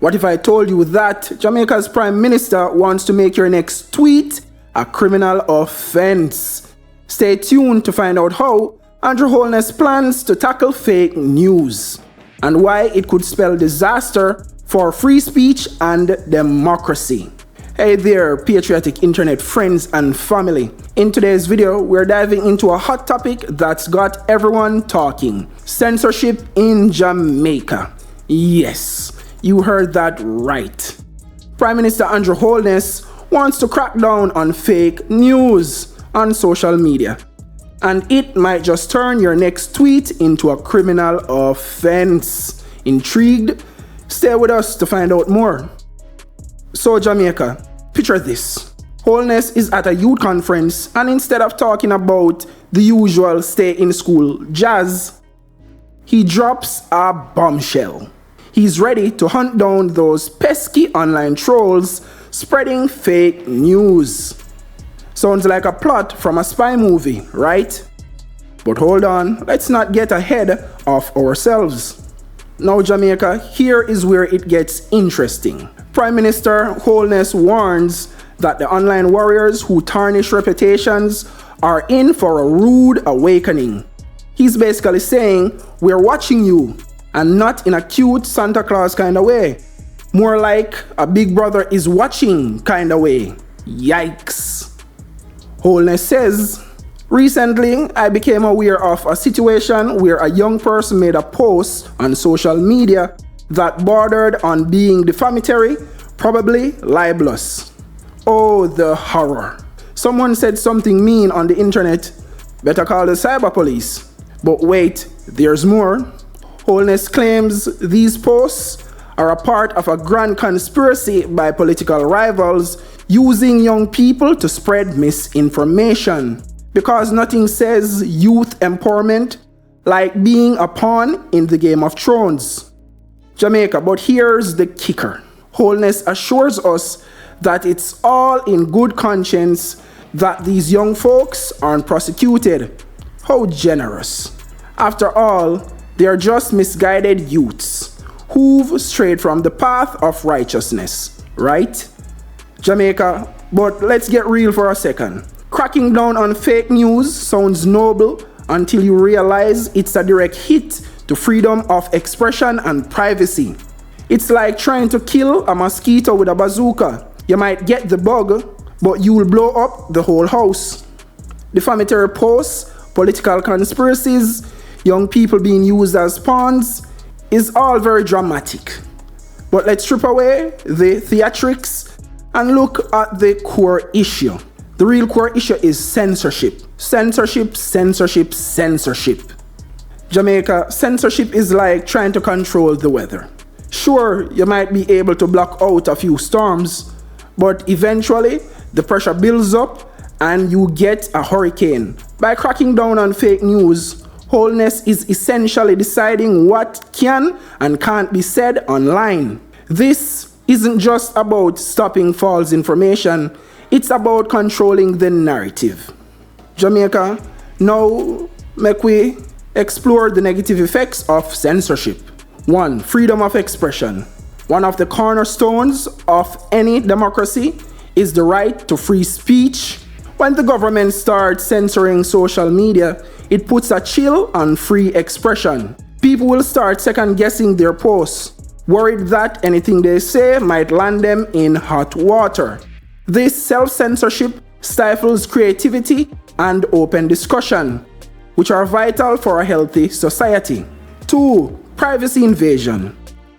What if I told you that Jamaica's Prime Minister wants to make your next tweet a criminal offense? Stay tuned to find out how Andrew Holness plans to tackle fake news and why it could spell disaster for free speech and democracy. Hey there, patriotic internet friends and family. In today's video, we're diving into a hot topic that's got everyone talking: censorship in Jamaica. Yes, you heard that right. Prime Minister Andrew Holness wants to crack down on fake news on social media, and it might just turn your next tweet into a criminal offense. Intrigued? Stay with us to find out more. So Jamaica, picture this. Holness is at a youth conference, and instead of talking about the usual stay in school jazz, he drops a bombshell. He's ready to hunt down those pesky online trolls spreading fake news. Sounds like a plot from a spy movie, right? But hold on, let's not get ahead of ourselves. Now Jamaica, here is where it gets interesting. Prime Minister Holness warns that the online warriors who tarnish reputations are in for a rude awakening. He's basically saying, we're watching you, and not in a cute Santa Claus kind of way. More like a big brother is watching kind of way. Yikes. Holness says, recently I became aware of a situation where a young person made a post on social media that bordered on being defamatory, probably libelous. Oh, the horror. Someone said something mean on the internet. Better call the cyber police. But wait, there's more. Holness claims these posts are a part of a grand conspiracy by political rivals using young people to spread misinformation. Because nothing says youth empowerment like being a pawn in the Game of Thrones. Jamaica, but here's the kicker. Holness assures us that it's all in good conscience that these young folks aren't prosecuted. How generous. After all, they are just misguided youths who've strayed from the path of righteousness, right? Jamaica, but let's get real for a second. Cracking down on fake news sounds noble until you realize it's a direct hit to freedom of expression and privacy. It's like trying to kill a mosquito with a bazooka. You might get the bug, but you will blow up the whole house. Defamatory posts, political conspiracies, young people being used as pawns is all very dramatic. But let's strip away the theatrics and look at the core issue. The real core issue is censorship. Censorship, censorship, censorship. Jamaica, censorship is like trying to control the weather. Sure, you might be able to block out a few storms, but eventually the pressure builds up and you get a hurricane. By cracking down on fake news, Holness is essentially deciding what can and can't be said online. This isn't just about stopping false information, it's about controlling the narrative. Jamaica, now make we explore the negative effects of censorship. 1. Freedom of expression. One of the cornerstones of any democracy is the right to free speech. When the government starts censoring social media, it puts a chill on free expression. People will start second-guessing their posts, worried that anything they say might land them in hot water. This self-censorship stifles creativity and open discussion, which are vital for a healthy society. 2. Privacy invasion.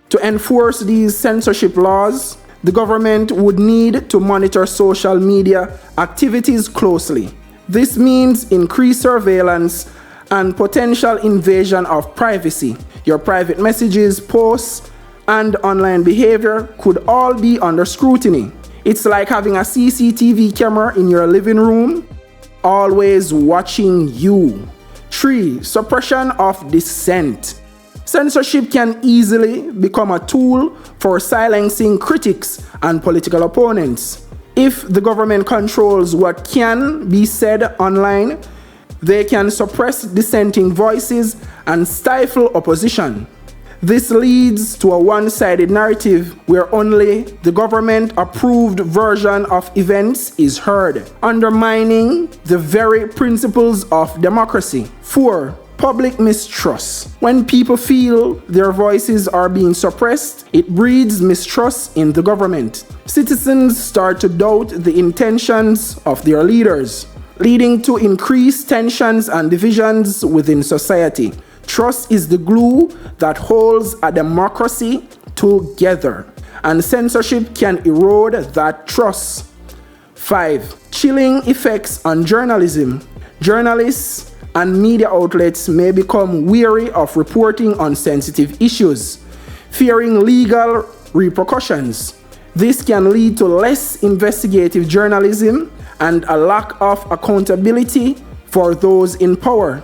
To enforce these censorship laws, the government would need to monitor social media activities closely. This means increased surveillance and potential invasion of privacy. Your private messages, posts, and online behavior could all be under scrutiny. It's like having a CCTV camera in your living room, always watching you. 3. Suppression of dissent. Censorship can easily become a tool for silencing critics and political opponents. If the government controls what can be said online, they can suppress dissenting voices and stifle opposition. This leads to a one-sided narrative where only the government-approved version of events is heard, undermining the very principles of democracy. 4. Public mistrust. When people feel their voices are being suppressed, it breeds mistrust in the government. Citizens start to doubt the intentions of their leaders, leading to increased tensions and divisions within society. Trust is the glue that holds a democracy together, and censorship can erode that trust. 5. Chilling effects on journalism. Journalists and media outlets may become weary of reporting on sensitive issues, fearing legal repercussions. This can lead to less investigative journalism and a lack of accountability for those in power.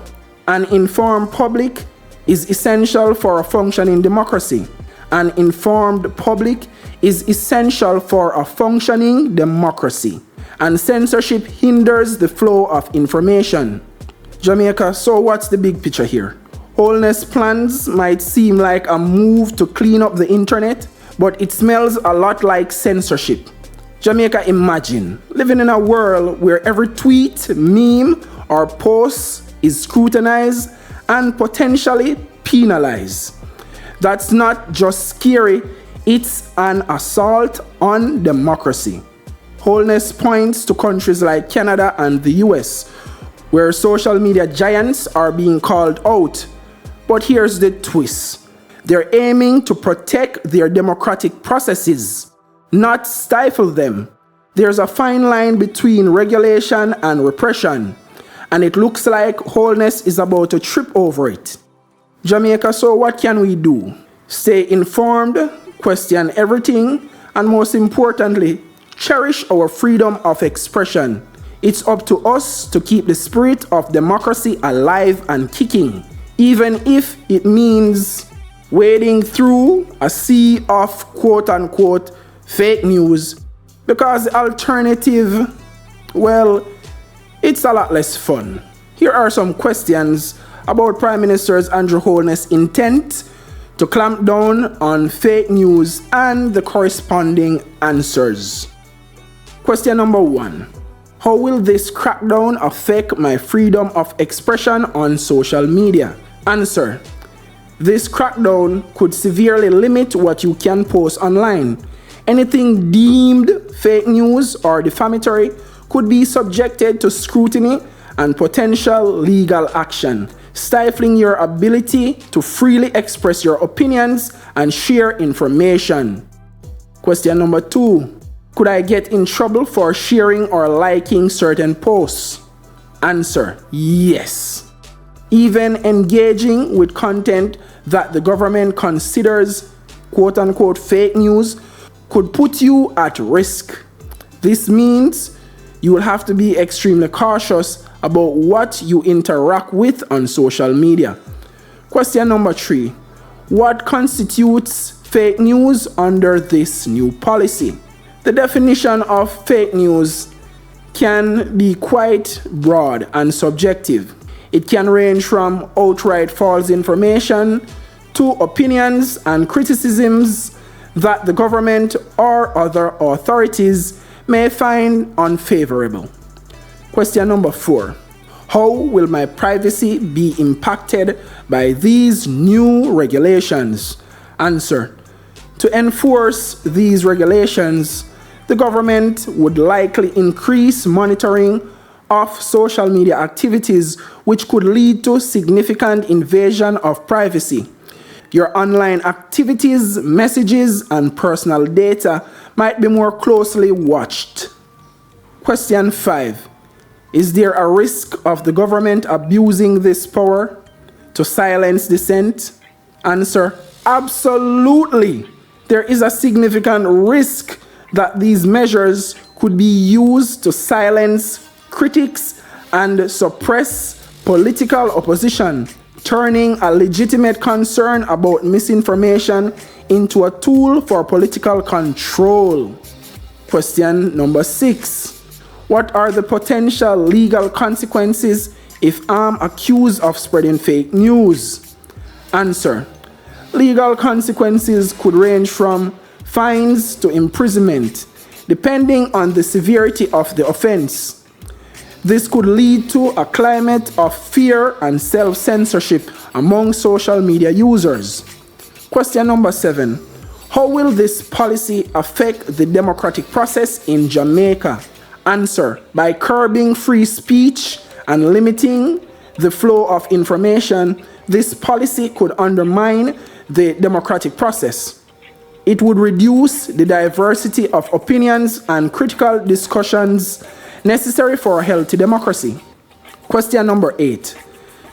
An informed public is essential for a functioning democracy. An informed public is essential for a functioning democracy. And censorship hinders the flow of information. Jamaica, so what's the big picture here? Holness plans might seem like a move to clean up the internet, but it smells a lot like censorship. Jamaica, imagine living in a world where every tweet, meme, or post is scrutinized and potentially penalized. That's not just scary, it's an assault on democracy. Holness points to countries like Canada and the US, where social media giants are being called out. But here's the twist. They're aiming to protect their democratic processes, not stifle them. There's a fine line between regulation and repression, and it looks like Holness is about to trip over it. Jamaica, so what can we do? Stay informed, question everything, and most importantly, cherish our freedom of expression. It's up to us to keep the spirit of democracy alive and kicking, even if it means wading through a sea of quote-unquote fake news, because the alternative, well, it's a lot less fun. Here are some questions about Prime Minister Andrew Holness' intent to clamp down on fake news and the corresponding answers. Question number 1. How will this crackdown affect my freedom of expression on social media? Answer. This crackdown could severely limit what you can post online. Anything deemed fake news or defamatory could be subjected to scrutiny and potential legal action, stifling your ability to freely express your opinions and share information. Question number 2. Could I get in trouble for sharing or liking certain posts? Answer. Yes. Even engaging with content that the government considers quote-unquote fake news could put you at risk. This means you will have to be extremely cautious about what you interact with on social media. Question number 3. What constitutes fake news under this new policy? The definition of fake news can be quite broad and subjective. It can range from outright false information to opinions and criticisms that the government or other authorities may find unfavorable. Question number 4. How will my privacy be impacted by these new regulations? Answer. To enforce these regulations, the government would likely increase monitoring of social media activities, which could lead to significant invasion of privacy. Your online activities, messages, and personal data might be more closely watched. Question 5. Is there a risk of the government abusing this power to silence dissent? Answer. Absolutely. There is a significant risk that these measures could be used to silence critics and suppress political opposition, turning a legitimate concern about misinformation into a tool for political control. Question number 6. What are the potential legal consequences if I'm accused of spreading fake news? Answer. Legal consequences could range from fines to imprisonment, depending on the severity of the offense. This could lead to a climate of fear and self-censorship among social media users. Question number 7. How will this policy affect the democratic process in Jamaica? Answer: by curbing free speech and limiting the flow of information, this policy could undermine the democratic process. It would reduce the diversity of opinions and critical discussions necessary for a healthy democracy. Question number 8.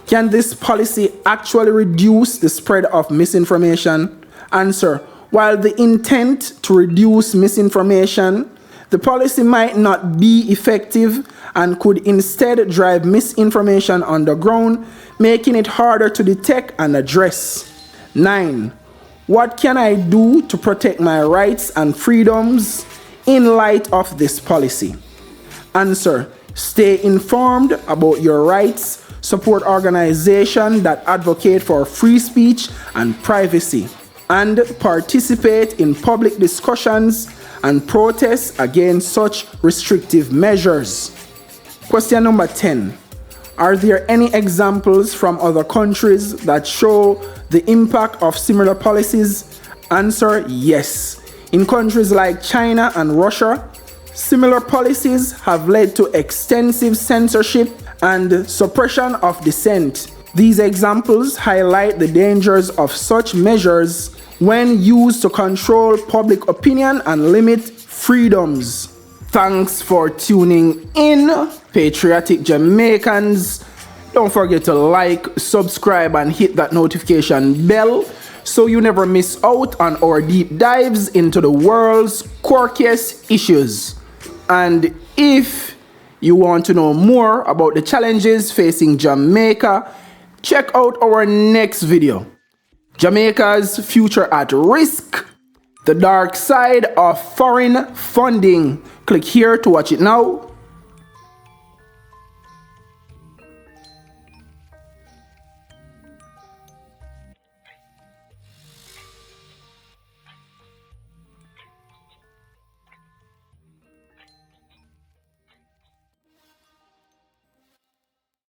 Can this policy actually reduce the spread of misinformation? Answer: while the intent to reduce misinformation, the policy might not be effective and could instead drive misinformation underground, making it harder to detect and address. 9. What can I do to protect my rights and freedoms in light of this policy? Answer: stay informed about your rights, support organizations that advocate for free speech and privacy, and participate in public discussions and protests against such restrictive measures. Question number 10. Are there any examples from other countries that show the impact of similar policies? Answer: yes. In countries like China and Russia, similar policies have led to extensive censorship and suppression of dissent. These examples highlight the dangers of such measures when used to control public opinion and limit freedoms. Thanks for tuning in, Patriotic Jamaicans. Don't forget to like, subscribe, and hit that notification bell so you never miss out on our deep dives into the world's quirkiest issues. And if you want to know more about the challenges facing Jamaica, check out our next video. Jamaica's future at risk, the dark side of foreign funding. Click here to watch it now.